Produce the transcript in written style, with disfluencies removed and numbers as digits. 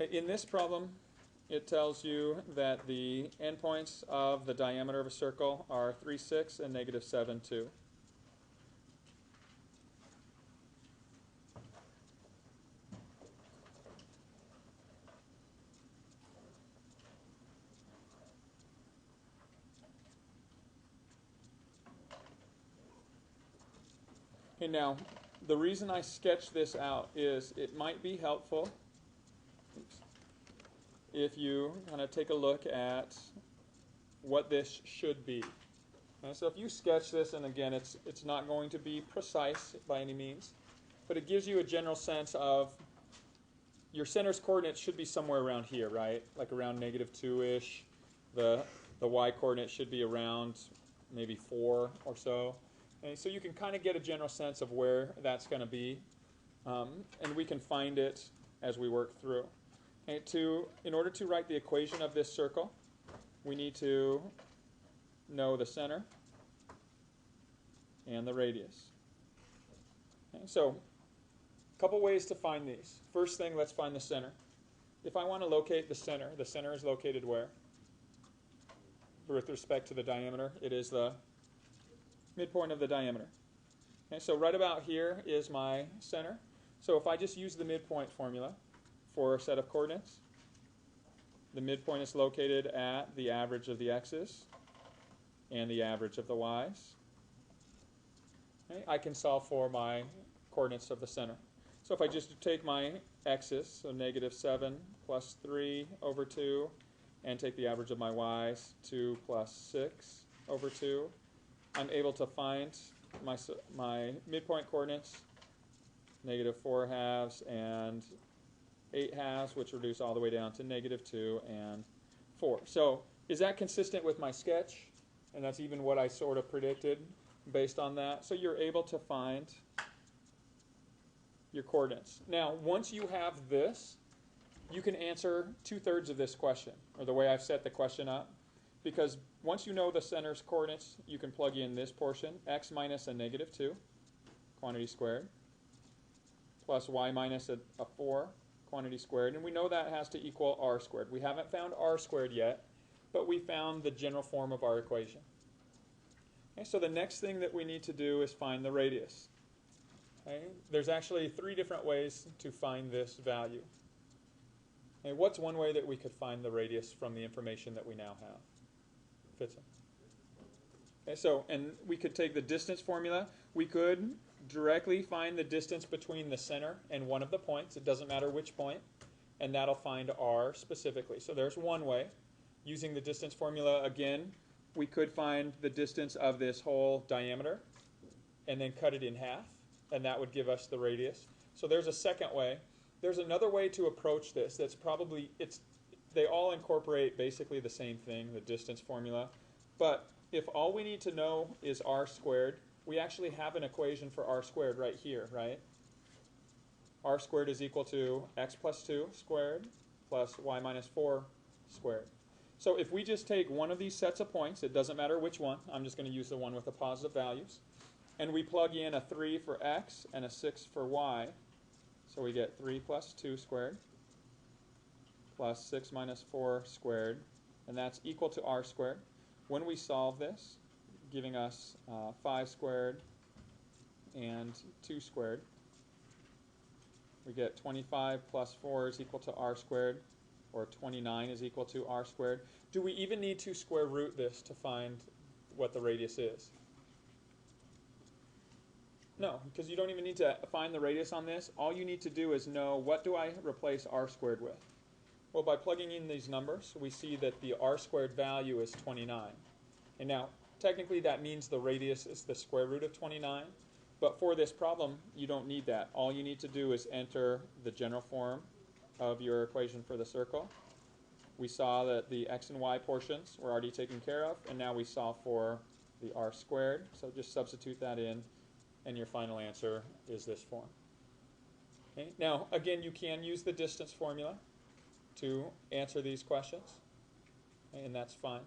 In this problem, it tells you that the endpoints of the diameter of a circle are 3, 6 and negative 7, 2. Okay, now, the reason I sketched this out is it might be helpful if you kind of take a look at what this should be. Okay, so if you sketch this, and again, it's not going to be precise by any means, but it gives you a general sense of your center's coordinates should be somewhere around here, right? Like around negative 2-ish. The y-coordinate should be around maybe 4 or so. Okay, so you can kind of get a general sense of where that's going to be, and we can find it as we work through. Okay, in order to write the equation of this circle, we need to know the center and the radius. Okay, so a couple ways to find these. First thing, let's find the center. If I want to locate the center is located where? With respect to the diameter, it is the midpoint of the diameter. Okay, so right about here is my center. So if I just use the midpoint formula for a set of coordinates, the midpoint is located at the average of the x's and the average of the y's. Okay, I can solve for my coordinates of the center. So if I just take my x's, so negative 7 plus 3 over 2, and take the average of my y's, 2 plus 6 over 2, I'm able to find my midpoint coordinates, negative 4 halves and 8 halves, which reduce all the way down to negative 2 and 4. So is that consistent with my sketch? And that's even what I sort of predicted based on that. So you're able to find your coordinates. Now, once you have this, you can answer 2/3 of this question, or the way I've set the question up. Because once you know the center's coordinates, you can plug in this portion, x minus a negative 2, quantity squared, plus y minus a 4, quantity squared. And we know that has to equal r squared. We haven't found r squared yet, but we found the general form of our equation. Okay, so the next thing that we need to do is find the radius. Okay, there's actually 3 different ways to find this value. Okay, what's one way that we could find the radius from the information that we now have? Fitson. Okay, so, and we could take the distance formula. We could directly find the distance between the center and one of the points. It doesn't matter which point, and that'll find r specifically. So there's one way. Using the distance formula again, we could find the distance of this whole diameter and then cut it in half, and that would give us the radius. So there's a second way. There's another way to approach this that's probably, they all incorporate basically the same thing, the distance formula. But if all we need to know is r squared, we actually have an equation for r squared right here, right? R squared is equal to x plus 2 squared plus y minus 4 squared. So if we just take one of these sets of points, it doesn't matter which one, I'm just going to use the one with the positive values, and we plug in a 3 for x and a 6 for y, so we get 3 plus 2 squared plus 6 minus 4 squared, and that's equal to r squared. When we solve this, giving us 5 squared and 2 squared, we get 25 plus 4 is equal to r squared, or 29 is equal to r squared. Do we even need to square root this to find what the radius is? No, because you don't even need to find the radius on this. All you need to do is know, what do I replace r squared with? Well, by plugging in these numbers, we see that the r squared value is 29. And now, technically that means the radius is the square root of 29. But for this problem, you don't need that. All you need to do is enter the general form of your equation for the circle. We saw that the x and y portions were already taken care of, and now we solve for the r squared. So just substitute that in, and your final answer is this form. Okay. Now, again, you can use the distance formula to answer these questions, and that's fine.